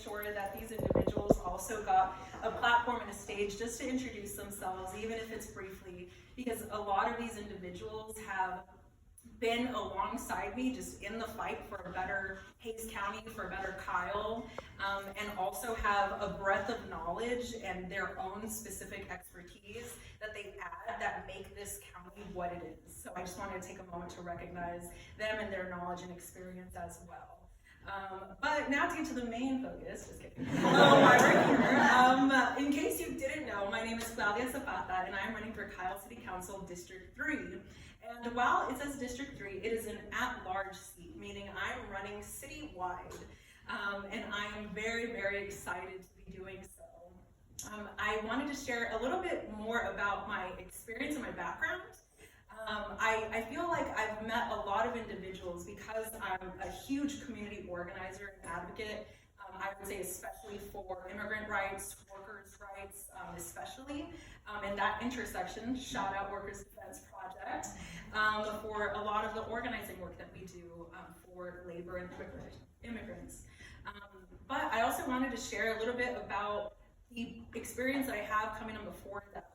sure that these individuals also got a platform and a stage just to introduce themselves, even if it's briefly, because a lot of these individuals have been alongside me just in the fight for a better Hays County, for a better Kyle, and also have a breadth of knowledge and their own specific expertise that they add that make this county what it is. So I just wanted to take a moment to recognize them and their knowledge and experience as well. But now to get to the main focus, just kidding, why we're here. In case you didn't know, my name is Claudia Zapata, and I'm running for Kyle City Council District 3. And while it says District 3, it is an at-large seat, meaning I'm running citywide. And I am very, very excited to be doing so. I wanted to share a little bit more about my experience and my background. I feel like I've met a lot of individuals because I'm a huge community organizer and advocate. I would say especially for immigrant rights, workers' rights, especially. And that intersection, shout out Workers' Defense Project, for a lot of the organizing work that we do for labor and immigrants. But I also wanted to share a little bit about the experience that I have coming on before that.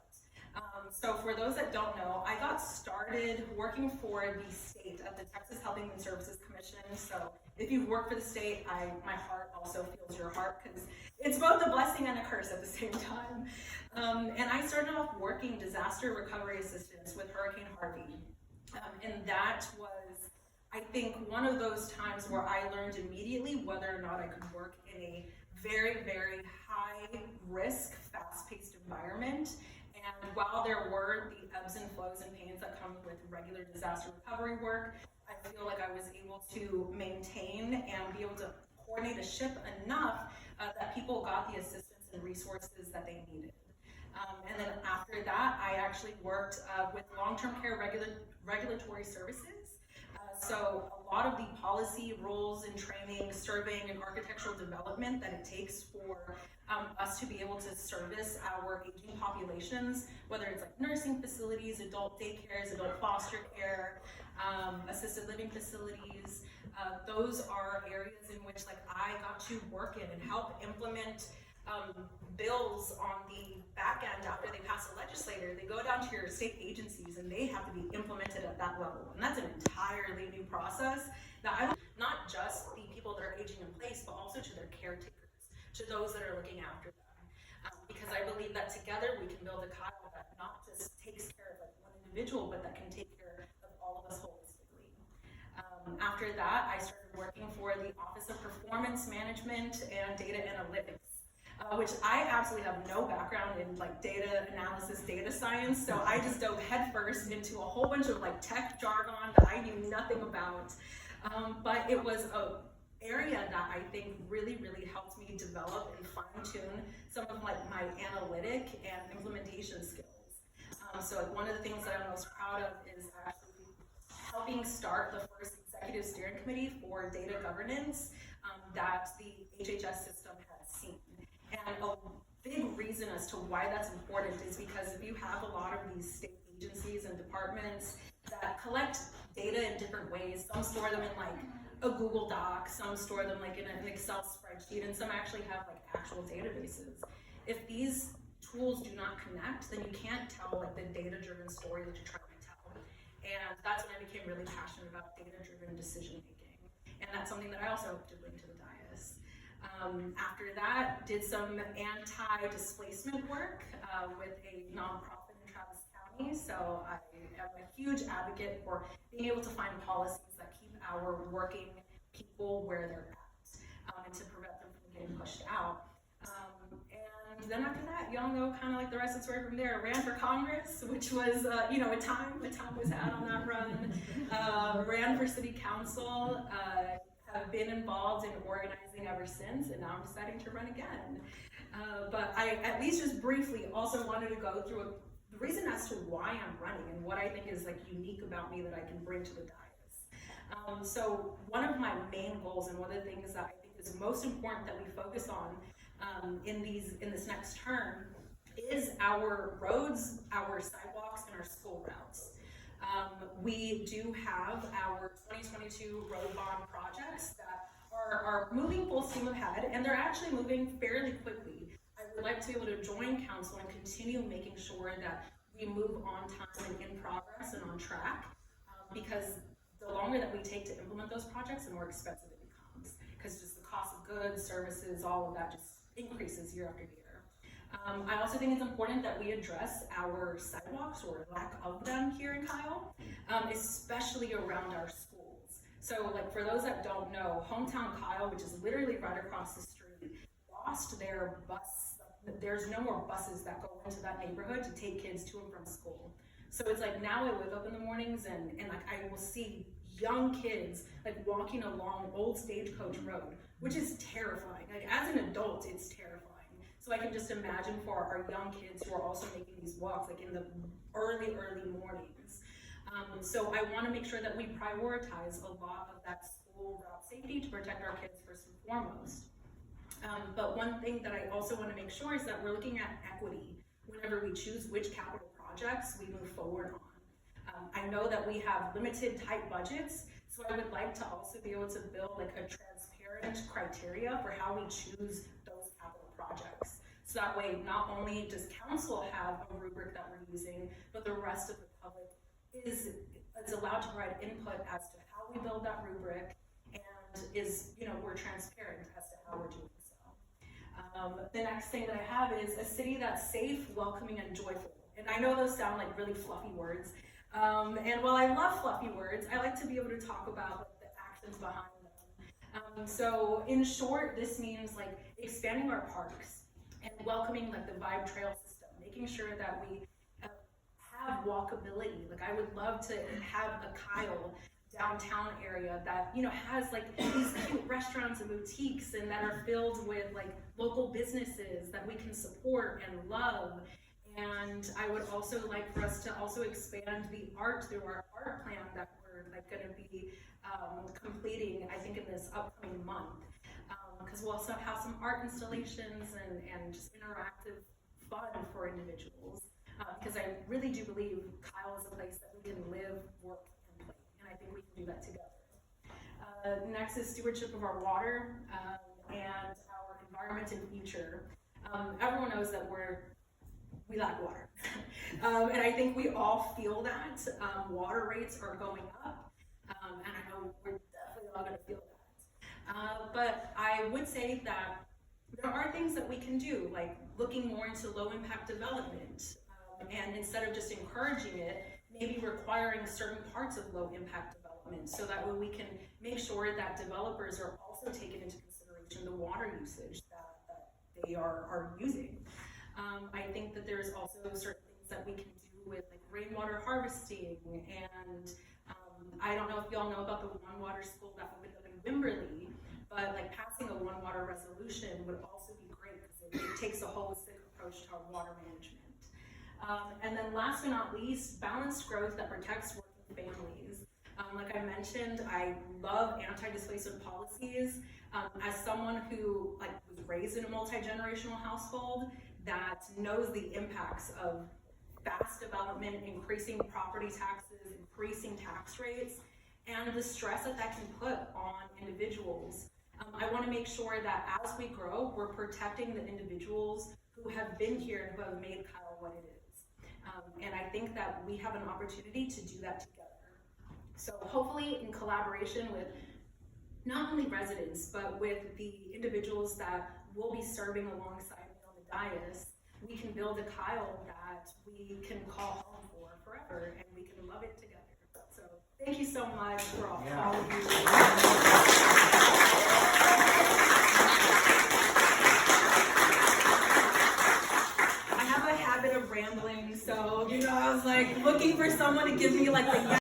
So for those that don't know, I got started working for the state at the Texas Health and Human Services Commission. So if you've worked for the state, my heart also feels your heart, because it's both a blessing and a curse at the same time. And I started off working disaster recovery assistance with Hurricane Harvey. And that was, I think, one of those times where I learned immediately whether or not I could work in a very, very high risk, fast-paced environment. And while there were the ebbs and flows and pains that come with regular disaster recovery work, I feel like I was able to maintain and be able to coordinate a ship enough that people got the assistance and resources that they needed. And then after that, I actually worked with long-term care regulatory services. So a lot of the policy, rules, and training, surveying, and architectural development that it takes for us to be able to service our aging populations, whether it's like nursing facilities, adult daycares, adult foster care, assisted living facilities. Those are areas in which I got to work in and help implement bills on the back end after they pass a legislator. They go down to your state agencies and they have to be implemented at that level. And that's an entirely new process. Now, not just the people that are aging in place, but also to their caretakers, to those that are looking after them. Because I believe that together we can build a Kyle that not just takes care of one individual, but that can take care of all of us holistically. After that, I started working for the Office of Performance Management and Data Analytics. Which I absolutely have no background in data analysis, data science, so I just dove headfirst into a whole bunch of tech jargon that I knew nothing about. But it was an area that I think really, really helped me develop and fine-tune some of my analytic and implementation skills. So one of the things that I'm most proud of is actually helping start the first executive steering committee for data governance that the HHS system has seen. And a big reason as to why that's important is because if you have a lot of these state agencies and departments that collect data in different ways, some store them in a Google Doc, some store them in an Excel spreadsheet, and some actually have actual databases. If these tools do not connect, then you can't tell the data-driven story that you're trying to tell. And that's when I became really passionate about data-driven decision making. And that's something that I also hope to bring to the dais. After that, did some anti-displacement work with a nonprofit in Travis County. So I am a huge advocate for being able to find policies that keep our working people where they're at and to prevent them from getting pushed out. And then after that, y'all know kind of the rest of the story from there. I ran for Congress, which was, a time was had on that run. Ran for city council. Have been involved in organizing ever since, and now I'm deciding to run again. But I at least just briefly also wanted to go through the reason as to why I'm running and what I think is unique about me that I can bring to the dais. So one of my main goals and one of the things that I think is most important that we focus on in this next term is our roads, our sidewalks, and our school routes. We do have our 2022 road bond projects that are moving full steam ahead, and they're actually moving fairly quickly. I would like to be able to join council and continue making sure that we move on time and in progress and on track, because the longer that we take to implement those projects, the more expensive it becomes, because just the cost of goods, services, all of that just increases year after year. I also think it's important that we address our sidewalks or lack of them here in Kyle, especially around our schools. So like for those that don't know, hometown Kyle, which is literally right across the street, lost their bus. There's no more buses that go into that neighborhood to take kids to and from school. So it's like now I wake up in the mornings and like I will see young kids like walking along Old Stagecoach Road, which is terrifying. Like as an adult, it's terrifying. So I can just imagine for our young kids who are also making these walks like in the early mornings. So I want to make sure that we prioritize a lot of that school route safety to protect our kids first and foremost. But one thing that I also want to make sure is that we're looking at equity whenever we choose which capital projects we move forward on. I know that we have limited tight budgets, so I would like to also be able to build like a transparent criteria for how we choose those capital projects. So that way, not only does council have a rubric that we're using, but the rest of the public is allowed to provide input as to how we build that rubric, and is, we're transparent as to how we're doing so. The next thing that I have is a city that's safe, welcoming, and joyful. And I know those sound like really fluffy words. And while I love fluffy words, I like to be able to talk about the actions behind them. So in short, this means like expanding our parks and welcoming like the Vibe Trail system, making sure that we have walkability. Like I would love to have a Kyle downtown area that has like these cute restaurants and boutiques and that are filled with like local businesses that we can support and love. And I would also like for us to also expand the art through our art plan that we're like going to be completing, I think, in this upcoming month, because we'll also have some art installations and just interactive fun for individuals, because I really do believe Kyle is a place that we can live, work, and play, and I think we can do that together. Next is stewardship of our water and our environment and future. Everyone knows that we lack water. And I think we all feel that. Water rates are going up, and I know we're definitely all going to feel that. But I would say that there are things that we can do, like looking more into low impact development, and instead of just encouraging it, maybe requiring certain parts of low impact development, so that way we can make sure that developers are also taking into consideration the water usage that they are using. I think that there's also certain things that we can do with like rainwater harvesting, and I don't know if y'all know about the One Water School that opened up in Wimberley, but like passing a One Water resolution would also be great because it takes a holistic approach to our water management. And then last but not least, balanced growth that protects working families. Like I mentioned, I love anti-displacement policies. As someone who was raised in a multi-generational household that knows the impacts of fast development, increasing property taxes, increasing tax rates, and the stress that can put on individuals, I want to make sure that as we grow, we're protecting the individuals who have been here and who have made Kyle what it is. And I think that we have an opportunity to do that together. So hopefully in collaboration with not only residents, but with the individuals that will be serving alongside me on the dais, we can build a Kyle that we can call home for forever, and we can love it together. So thank you so much for all of you. I have a habit of rambling, so I was like looking for someone to give me like the